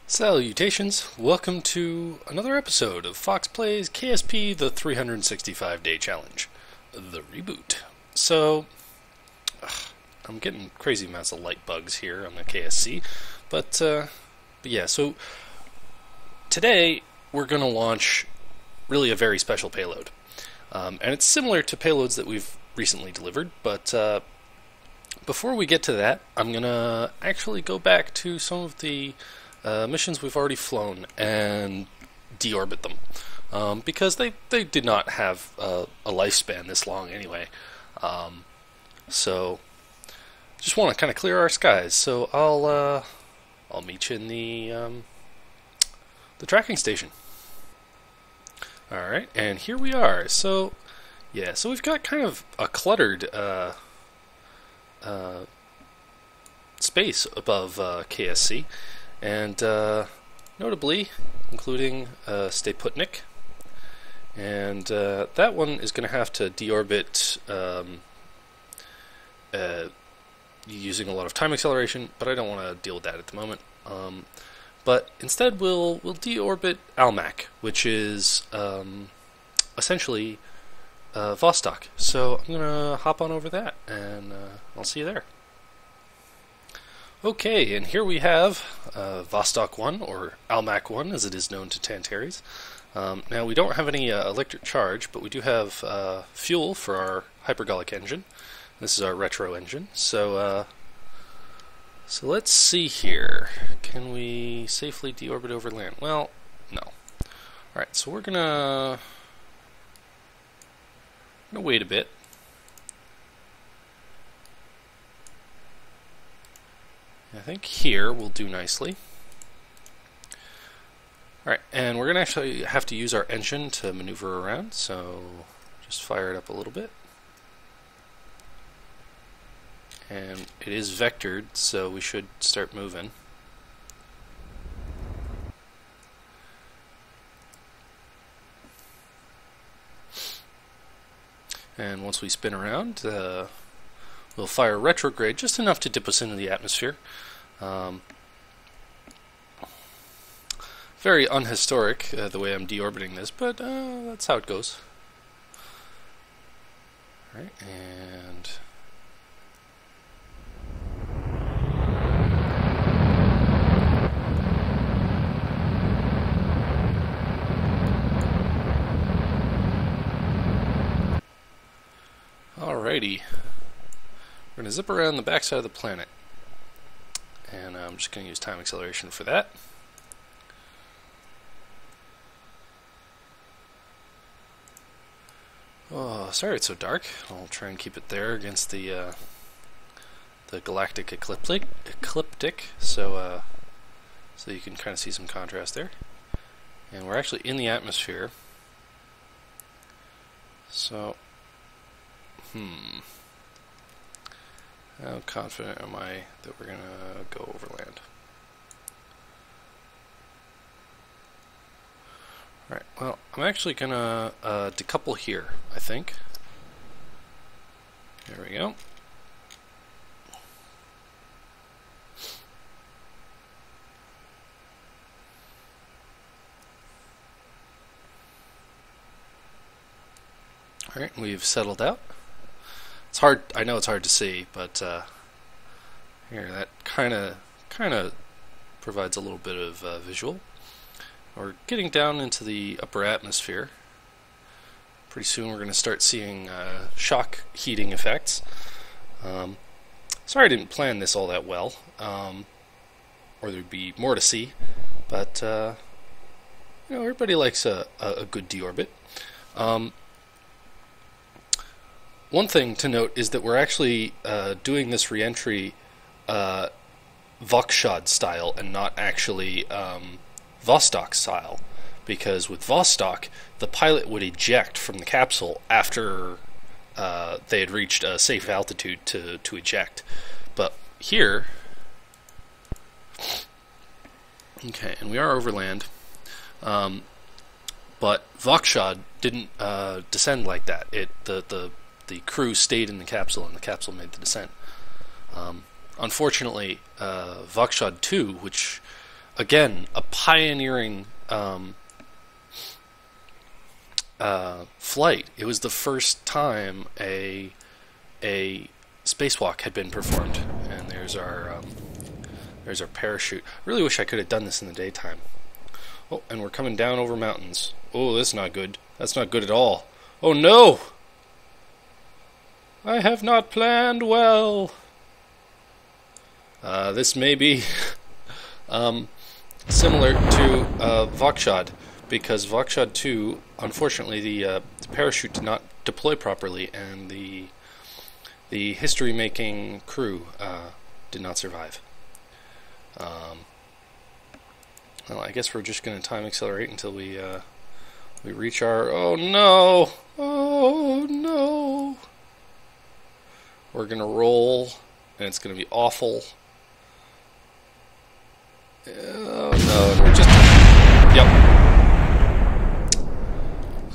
Salutations! Welcome to another episode of Foxx Plays KSP the 365-Day Challenge, the reboot. So, I'm getting crazy amounts of light bugs here on the KSC, but yeah, so today we're going to launch really a very special payload. And it's similar to payloads that we've recently delivered, but before we get to that, I'm going to actually go back to some of the missions we've already flown and deorbit them, because they did not have a lifespan this long anyway. So just want to kind of clear our skies. So I'll meet you in the tracking station. All right, and here we are. So yeah, so we've got kind of a cluttered space above KSC. And notably, including Stayputnik, and that one is going to have to deorbit using a lot of time acceleration, but I don't want to deal with that at the moment. But instead, we'll deorbit Almac, which is essentially Vostok. So I'm going to hop on over that, and I'll see you there. Okay, and here we have Vostok 1, or Almac 1, as it is known to Tantares. Now, we don't have any electric charge, but we do have fuel for our hypergolic engine. This is our retro engine. So let's see here. Can we safely deorbit over land? Well, no. Alright, so we're gonna wait a bit. I think here will do nicely. Alright, and we're going to actually have to use our engine to maneuver around, so just fire it up a little bit. And it is vectored, so we should start moving. And once we spin around, we'll fire retrograde, just enough to dip us into the atmosphere. Very unhistoric, the way I'm deorbiting this, but that's how it goes. Alright, and alrighty. We're going to zip around the backside of the planet, and I'm just going to use time acceleration for that. Oh, sorry it's so dark. I'll try and keep it there against the galactic ecliptic, so you can kind of see some contrast there. And we're actually in the atmosphere, so how confident am I that we're going to go over land? Alright, well, I'm actually going to decouple here, I think. There we go. Alright, we've settled out. It's hard. I know it's hard to see, but here, that kind of provides a little bit of visual. We're getting down into the upper atmosphere. Pretty soon, we're going to start seeing shock heating effects. Sorry, I didn't plan this all that well, or there'd be more to see. But everybody likes a good deorbit. One thing to note is that we're actually doing this re-entry Voskhod style and not actually Vostok style, because with Vostok, the pilot would eject from the capsule after they had reached a safe altitude to eject. But here, okay, and we are over land, but Voskhod didn't descend like that. The crew stayed in the capsule, and the capsule made the descent. Unfortunately, Voskhod 2, which again, a pioneering flight. It was the first time a spacewalk had been performed, and there's our parachute. I really wish I could have done this in the daytime. Oh, and we're coming down over mountains. Oh, that's not good. That's not good at all. Oh no! I have not planned well. This may be similar to Voskhod, because Voskhod 2, unfortunately, the parachute did not deploy properly, and the history-making crew did not survive. Well, I guess we're just going to time accelerate until we reach our... Oh no! Oh no! We're going to roll, and it's going to be awful. Oh no, and we're just... Yep.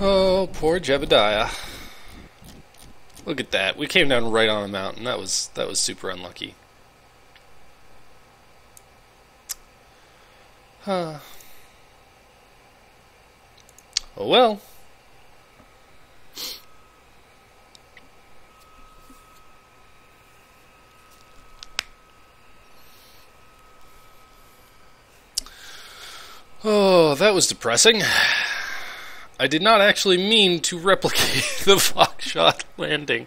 Oh, poor Jebediah. Look at that. We came down right on a mountain. That was super unlucky. Huh. Oh well. Oh, that was depressing. I did not actually mean to replicate the Voskhod landing,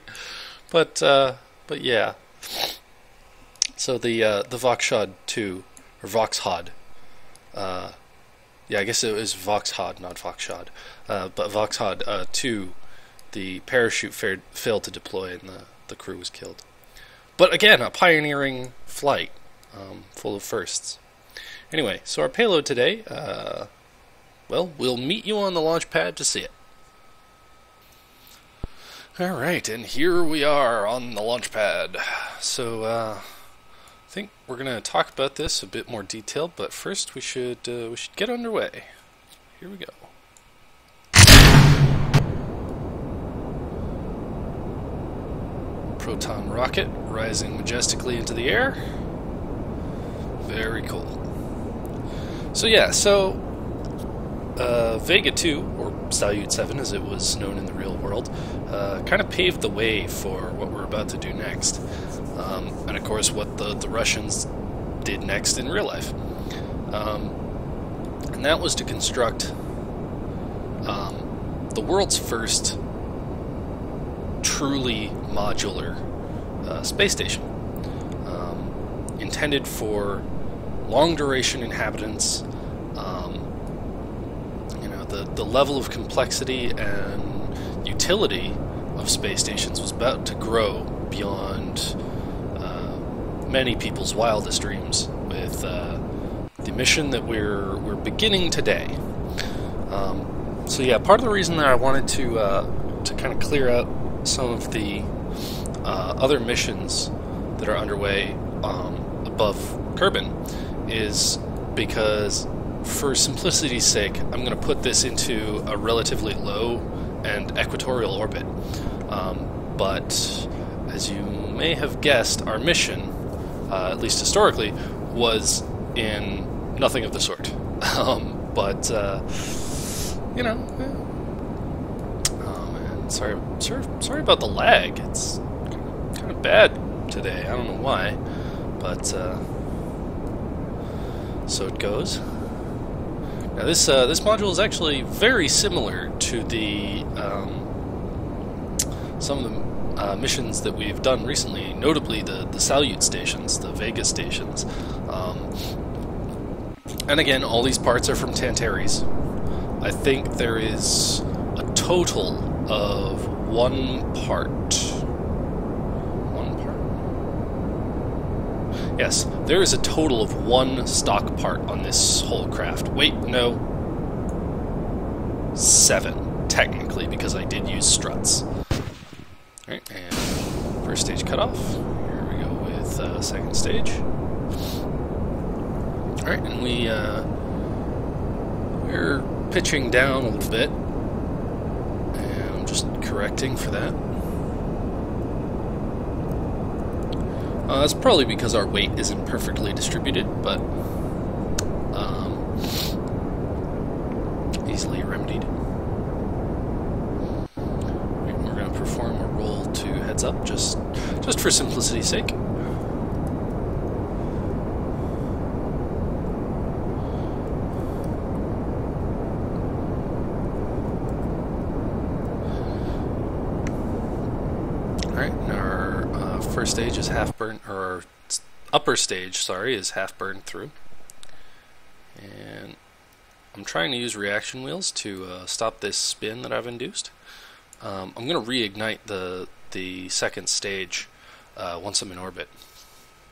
but yeah. So the Voskhod 2, or Voskhod. Yeah, I guess it was Voskhod, not Voskhod. But Voskhod 2, the parachute failed to deploy, and the crew was killed. But again, a pioneering flight, full of firsts. Anyway, so our payload today, well, we'll meet you on the launch pad to see it. Alright, and here we are on the launch pad. So, I think we're going to talk about this a bit more detailed, but first we should get underway. Here we go. Proton rocket rising majestically into the air. Very cool. So yeah, Vega 2, or Salyut 7 as it was known in the real world, kind of paved the way for what we're about to do next. And of course what the Russians did next in real life. And that was to construct the world's first truly modular space station, intended for long-duration inhabitants. The level of complexity and utility of space stations was about to grow beyond many people's wildest dreams with the mission that we're beginning today. So yeah, part of the reason that I wanted to kind of clear out some of the other missions that are underway above Kerbin is because, for simplicity's sake, I'm going to put this into a relatively low and equatorial orbit. But as you may have guessed, our mission, at least historically, was in nothing of the sort. You know, oh man, sorry about the lag. It's kind of bad today. I don't know why, but so it goes. Now this module is actually very similar to the some of the missions that we've done recently, notably the Salyut stations, the Vega stations. And again, all these parts are from Tantares. I think there is a total of one part. Yes, there is a total of one stock part on this whole craft. Wait, no. 7, technically, because I did use struts. Alright, and first stage cut off. Here we go with second stage. Alright, and we're pitching down a little bit. And I'm just correcting for that. That's probably because our weight isn't perfectly distributed, but up, just for simplicity's sake. Alright, our first stage is half burned, or our upper stage, sorry, is half burned through. And I'm trying to use reaction wheels to stop this spin that I've induced. I'm going to reignite the second stage once I'm in orbit.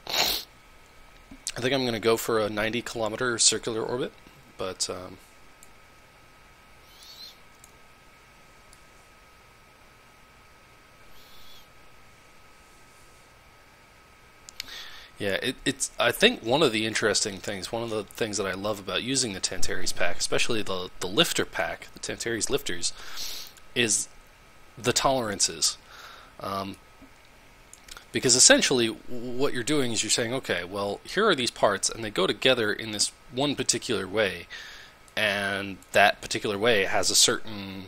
I think I'm going to go for a 90-kilometer circular orbit, but yeah, it's. I think one of the interesting things, one of the things that I love about using the Tantares pack, especially the lifter pack, the Tantares lifters, is the tolerances. Because essentially what you're doing is you're saying, okay, well, here are these parts, and they go together in this one particular way, and that particular way has a certain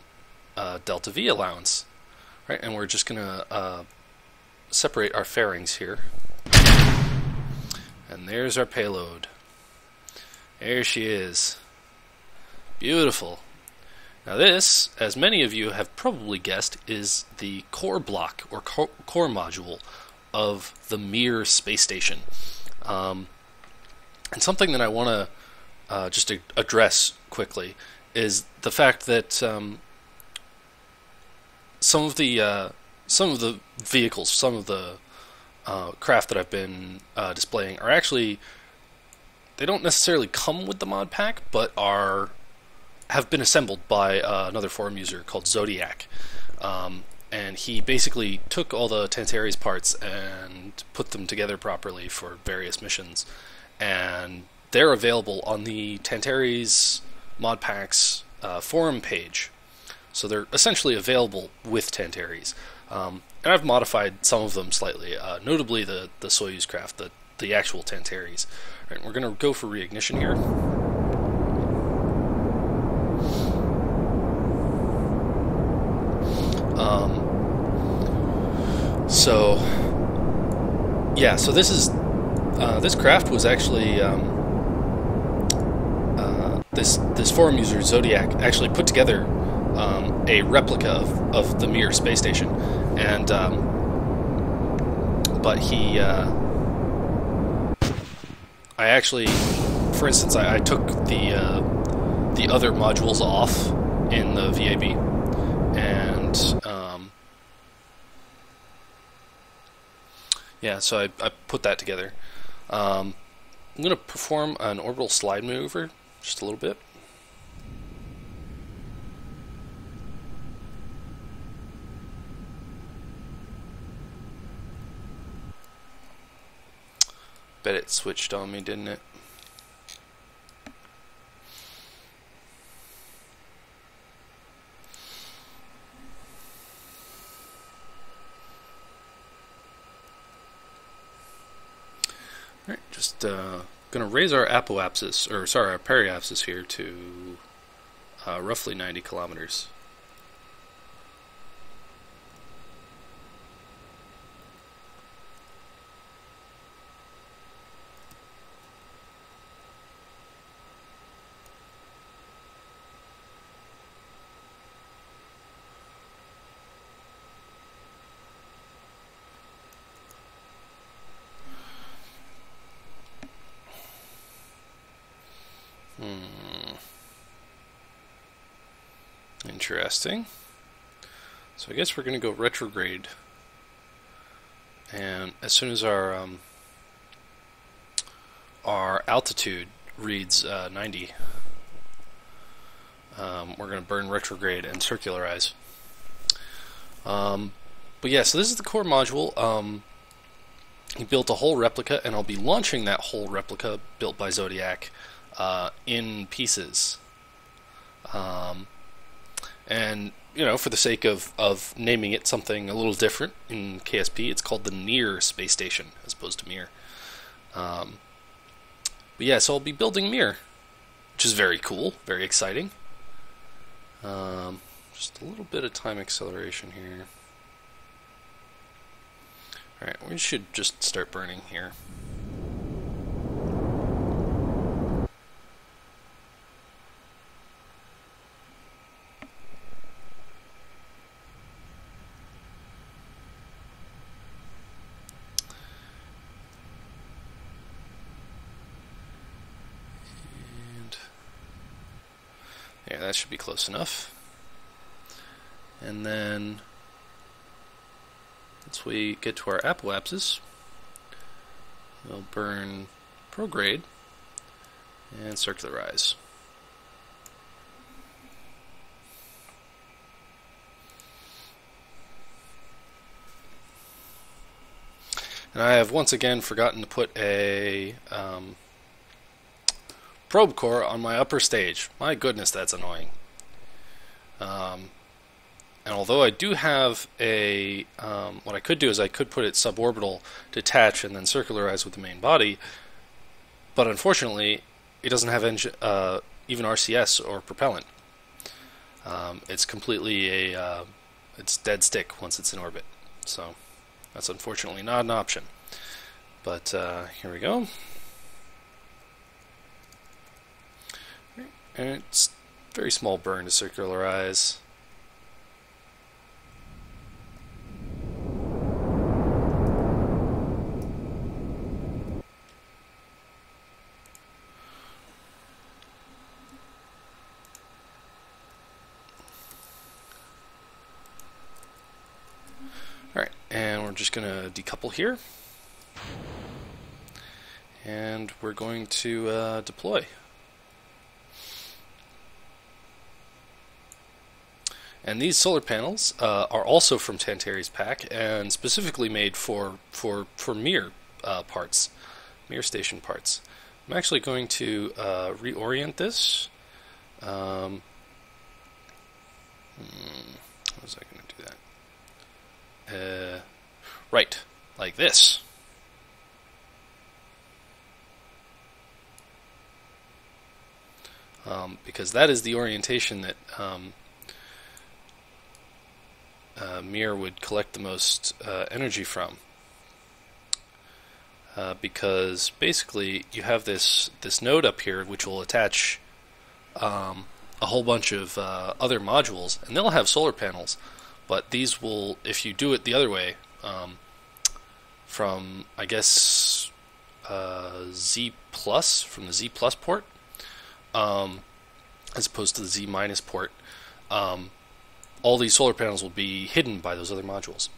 delta V allowance, right? And we're just going to separate our fairings here. And there's our payload. There she is. Beautiful. Now this, as many of you have probably guessed, is the core block or core module of the Mir space station. And something that I want to just address quickly is the fact that some of the vehicles, some of the craft that I've been displaying are actually, they don't necessarily come with the mod pack, but have been assembled by another forum user called Zodiac. And he basically took all the Tantares parts and put them together properly for various missions. And they're available on the Tantares Mod Pack's forum page. So they're essentially available with Tantares. And I've modified some of them slightly, notably the Soyuz craft, the actual Tantares. All right, we're going to go for reignition here. So this is this craft was actually this forum user Zodiac actually put together a replica of the Mir space station, and but he I actually, for instance, I took the other modules off in the VAB, and yeah, so I put that together. I'm going to perform an orbital slide maneuver just a little bit. Bet it switched on me, didn't it? Alright, just gonna raise our apoapsis, or sorry, our periapsis here to roughly 90 kilometers. Interesting. So I guess we're going to go retrograde, and as soon as our altitude reads 90, we're going to burn retrograde and circularize. But yeah, so this is the core module. He built a whole replica, and I'll be launching that whole replica built by Zodiac in pieces. And, you know, for the sake of naming it something a little different in KSP, it's called the Near Space Station as opposed to Mir. But yeah, so I'll be building Mir, which is very cool, very exciting. Just a little bit of time acceleration here. Alright, we should just start burning here. Yeah, that should be close enough. And then, once we get to our apoapses, we'll burn prograde and circularize. And I have once again forgotten to put a probe core on my upper stage. My goodness, that's annoying. And although I do have a, what I could do is I could put it suborbital, detach, and then circularize with the main body, but unfortunately, it doesn't have even RCS or propellant. It's completely it's dead stick once it's in orbit. So that's unfortunately not an option. But here we go. And it's a very small burn to circularize. Alright, and we're just going to decouple here. And we're going to deploy. And these solar panels are also from Tantares Pack, and specifically made for Mir parts, Mir station parts. I'm actually going to reorient this. How was I going to do that? Right, like this. Because that is the orientation that Mir would collect the most energy from, because basically you have this node up here which will attach a whole bunch of other modules, and they'll have solar panels, but these will, if you do it the other way, from I guess Z plus, from the Z plus port, as opposed to the Z minus port, all these solar panels will be hidden by those other modules.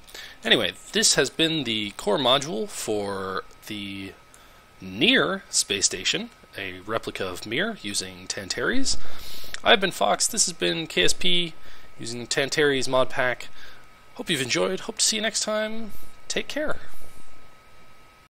Anyway, this has been the core module for the Near space station, a replica of Mir using Tantares. I've been Fox, this has been KSP using Tantares Mod Pack. Hope you've enjoyed, hope to see you next time. Take care.